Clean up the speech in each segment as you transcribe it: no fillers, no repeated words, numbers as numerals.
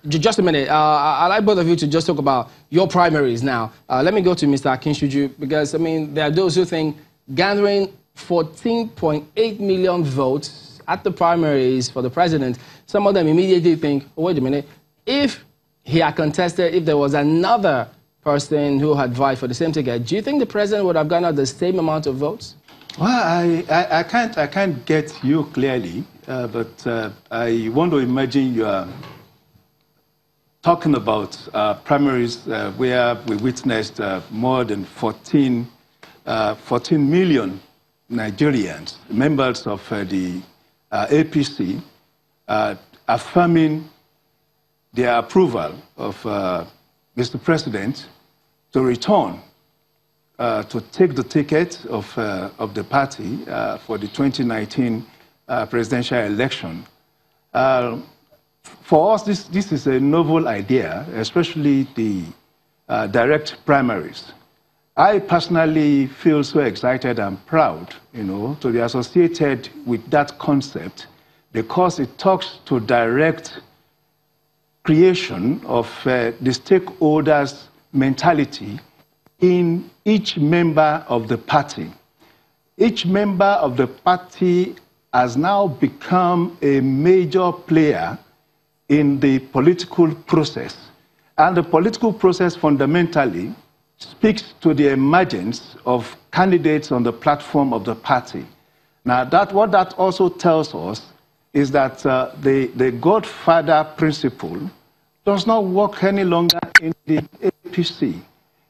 Just a minute. I'd like both of you to just talk about your primaries now. Let me go to Mr. Akinshuju, because, I mean, there are those who think gathering 14.8 million votes at the primaries for the president, some of them immediately think, oh, wait a minute, if he had contested, if there was another person who had vied for the same ticket, do you think the president would have garnered the same amount of votes? Well, I can't get you clearly, but I want to imagine you are talking about primaries where we witnessed more than 14 million Nigerians, members of the APC, affirming their approval of Mr. President to return to take the ticket of the party for the 2019 presidential election. For us, this is a novel idea, especially the direct primaries. I personally feel so excited and proud, to be associated with that concept, because it talks to direct creation of the stakeholders' mentality in each member of the party. Each member of the party has now become a major player in the political process. And the political process fundamentally speaks to the emergence of candidates on the platform of the party. Now, what that also tells us is that the Godfather principle does not work any longer in the APC.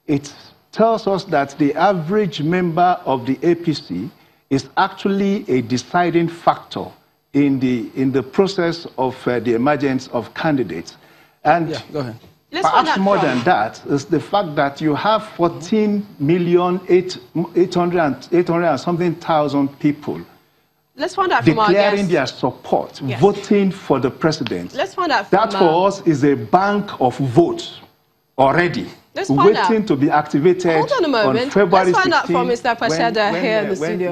It tells us that the average member of the APC is actually a deciding factor in the process of the emergence of candidates. And yeah, go ahead. Perhaps more than that is the fact that you have 14,800,000 and something people declaring their support, yes, voting for the president. Let's find out that for us is a bank of votes already waiting to be activated. Hold on a moment. On February 16th. Let's find out from Mr. Pashada here in the studio.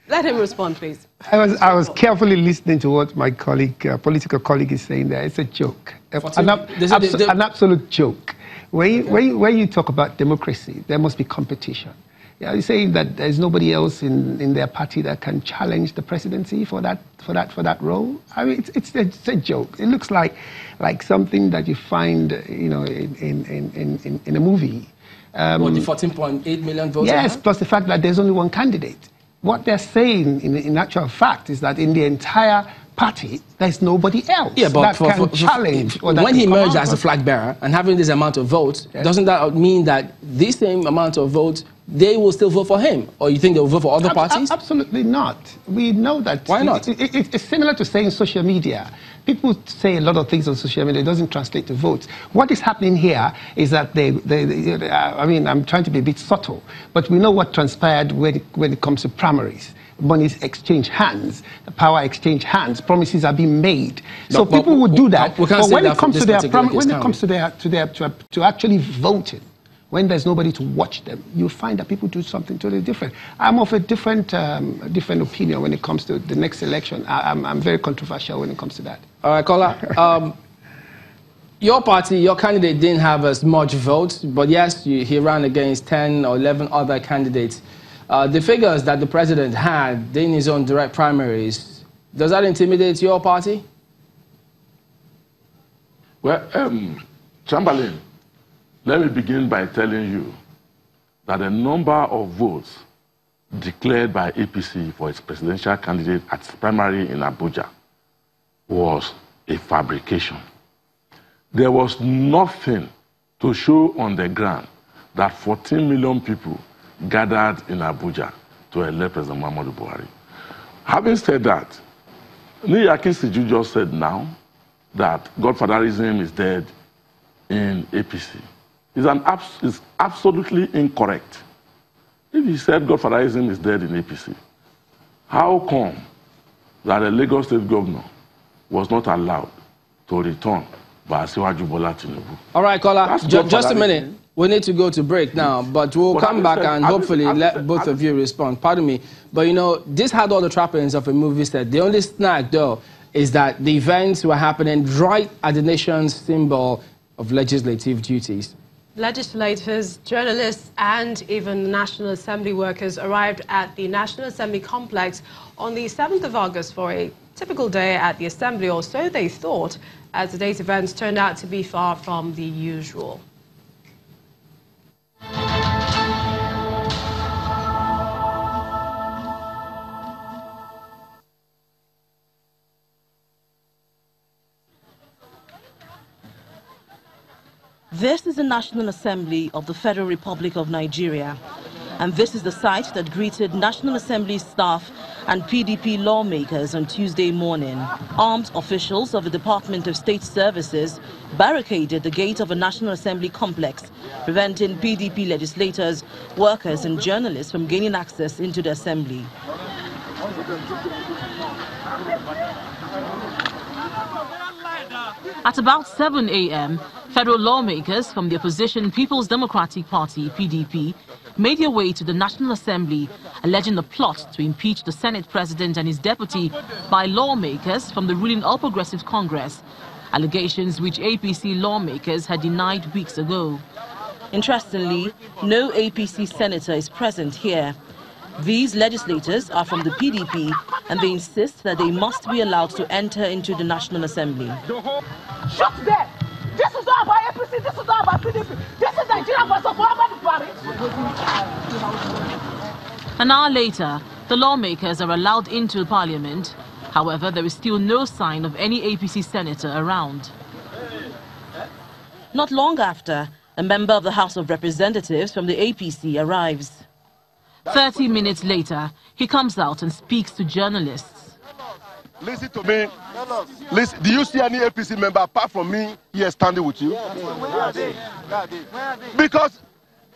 Let him respond, please. I was carefully listening to what my colleague, political colleague, is saying there. It's a joke, an absolute joke. When you talk about democracy, there must be competition. You're saying that there's nobody else in their party that can challenge the presidency for that role. I mean, it's a joke. It looks like something that you find, in a movie. Well, the 14.8 million votes. Yes, plus the fact that there's only one candidate. What they're saying, in actual fact, is that in the entire party, there's nobody else that can challenge. When he emerged as a flag bearer and having this amount of votes, yes, doesn't that mean that this same amount of votes, they will still vote for him? Or you think they'll vote for other parties? Absolutely not. We know that. Why not? It's similar to saying social media. People say a lot of things on social media. It doesn't translate to votes. What is happening here is that I mean, I'm trying to be a bit subtle, but we know what transpired when it comes to primaries. Money's exchange hands, the power exchange hands, promises are being made. So people would do that. But when it comes to actually voting, when there's nobody to watch them, you find that people do something totally different. I'm of a different opinion when it comes to the next election. I'm very controversial when it comes to that. All right, Kola. Your party, your candidate didn't have as much votes, but yes, he ran against 10 or 11 other candidates. The figures that the president had in his own direct primaries, does that intimidate your party? Well, Chamberlain, let me begin by telling you that the number of votes declared by APC for its presidential candidate at its primary in Abuja was a fabrication. There was nothing to show on the ground that 14 million people gathered in Abuja to elect President Muhammadu Buhari. Having said that, Nigerian just said now that Godfatherism is dead in APC. It's absolutely incorrect. If he said Godfatherism is dead in APC, how come that a Lagos State governor was not allowed to return by Asiwaju Bola Tinubu? All right, Kola, just a minute. We need to go to break now, but we'll come back and hopefully let both of you respond. Pardon me, but this had all the trappings of a movie set. The only snag, though, is that the events were happening right at the nation's symbol of legislative duties. Legislators, journalists and even National Assembly workers arrived at the National Assembly complex on the 7th of August for a typical day at the Assembly, or so they thought, as the day's events turned out to be far from the usual. This is the National Assembly of the Federal Republic of Nigeria, and this is the site that greeted National Assembly staff and PDP lawmakers on Tuesday morning. Armed officials of the Department of State Services barricaded the gate of a National Assembly complex, preventing PDP legislators, workers and journalists from gaining access into the assembly. At about 7 a.m., federal lawmakers from the opposition People's Democratic Party, PDP, made their way to the National Assembly, alleging a plot to impeach the Senate President and his deputy by lawmakers from the ruling All Progressives Congress, allegations which APC lawmakers had denied weeks ago. Interestingly, no APC senator is present here. These legislators are from the PDP, and they insist that they must be allowed to enter into the National Assembly. Shut them! This is not about APC, this is not about PDP. This is Nigeria versus Muhammadu Buhari. An hour later, the lawmakers are allowed into Parliament. However, there is still no sign of any APC senator around. Not long after, a member of the House of Representatives from the APC arrives. 30 minutes later, he comes out and speaks to journalists. Listen to me. Listen, do you see any APC member apart from me here standing with you? Where are they? Because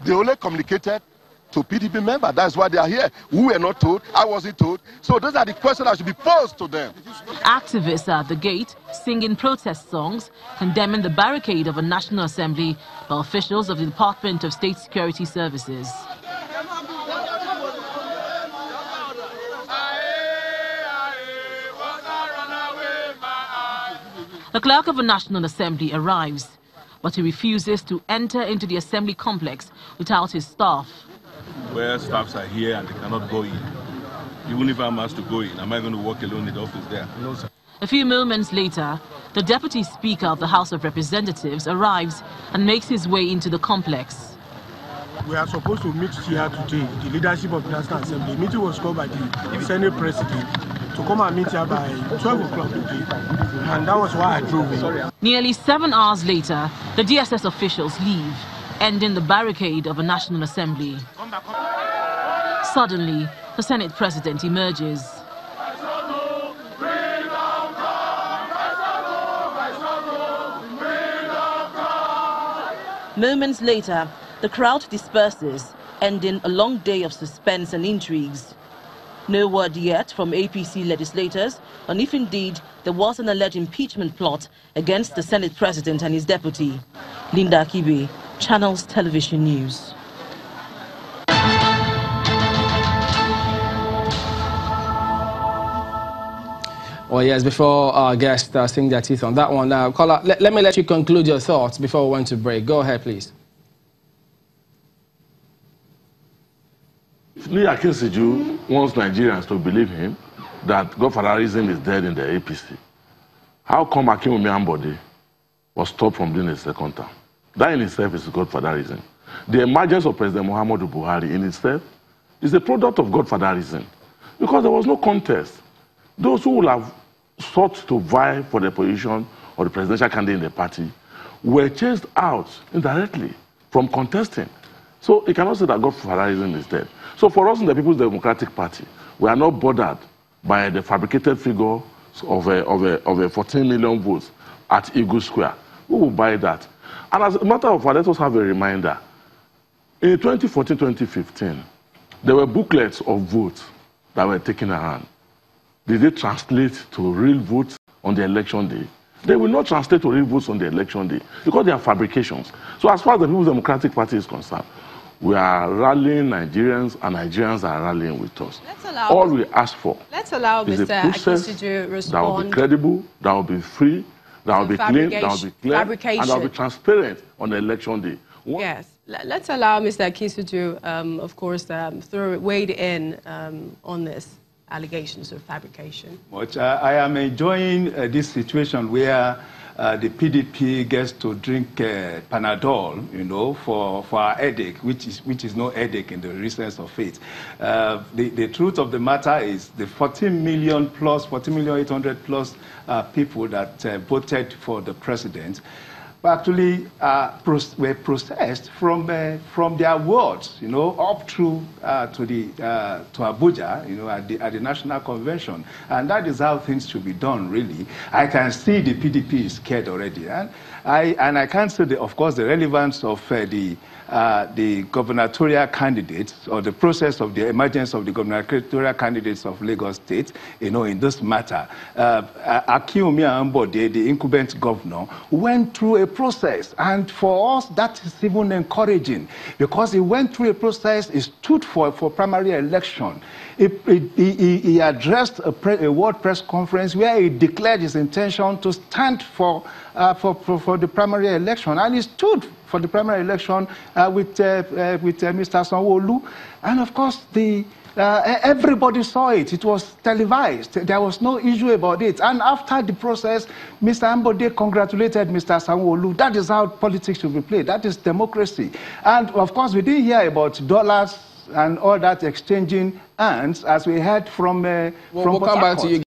they only communicated to PDP members. That's why they are here. We were not told. I wasn't told. So those are the questions that should be posed to them. Activists are at the gate singing protest songs, condemning the barricade of a National Assembly by officials of the Department of State Security Services. The clerk of the National Assembly arrives, but he refuses to enter into the Assembly complex without his staff. Where staffs are here and they cannot go in. Even if I'm asked to go in, am I going to walk alone in the office there? No, sir. A few moments later, the Deputy Speaker of the House of Representatives arrives and makes his way into the complex. We are supposed to meet here today, the leadership of the National Assembly. The meeting was called by the Senate President to come and meet here by 12 o'clock today, and that was why I drove in. Nearly 7 hours later, the DSS officials leave, ending the barricade of a National Assembly. Suddenly, the Senate President emerges. Moments later, the crowd disperses, ending a long day of suspense and intrigues. No word yet from APC legislators on if indeed there was an alleged impeachment plot against the Senate President and his deputy. Linda Akibe, Channels Television News. Well, yes, before our guests sink their teeth on that one, Kola, let me let you conclude your thoughts before we went to break. Go ahead, please. Lee Akinseju wants Nigerians to believe him that godfatherism is dead in the APC. How come Akinwumi Ambode was stopped from doing a second term? That in itself is godfatherism. The emergence of President Muhammadu Buhari in itself is a product of godfatherism because there was no contest. Those who would have sought to vie for the position of the presidential candidate in the party were chased out indirectly from contesting. So you cannot say that godfatherism is dead. So for us in the People's Democratic Party, we are not bothered by the fabricated figure of 14 million votes at Eagle Square. Who will buy that? And as a matter of fact, let us have a reminder. In 2014-2015, there were booklets of votes that were taken around. Did they translate to real votes on the election day? They will not translate to real votes on the election day because they are fabrications. So as far as the People's Democratic Party is concerned, We are rallying Nigerians, and Nigerians are rallying with us. All we ask for is a process that will be credible, that will be free, that will be clean, that will be clear, and that will be transparent on election day. Yes. Let's allow Mr. Akinsuju, of course, wade in on this allegations of fabrication. I am enjoying this situation where the PDP gets to drink Panadol, you know, for our headache, which is no headache in the real sense of it. The truth of the matter is the 14,800,000 plus people that voted for the president actually were processed from their wards, you know, up through to Abuja, you know, at the National Convention, and that is how things should be done. Really, I can see the PDP is scared already, and I can't say, of course, the relevance of the gubernatorial candidates or the process of the emergence of the gubernatorial candidates of Lagos State, you know, in this matter. Akinwumi Ambode, the incumbent governor, went through a process, and for us that is even encouraging, because he went through a process. He stood for primary election. He addressed a world press conference where he declared his intention to stand for the primary election, and he stood for the primary election with Mr. Sanwo-Olu, and of course everybody saw it. It was televised. There was no issue about it. And after the process, Mr. Ambode congratulated Mr. Sanwo-Olu. That is how politics should be played. That is democracy. And of course, we didn't hear about dollars and all that exchanging hands as we heard from. We'll come back to you.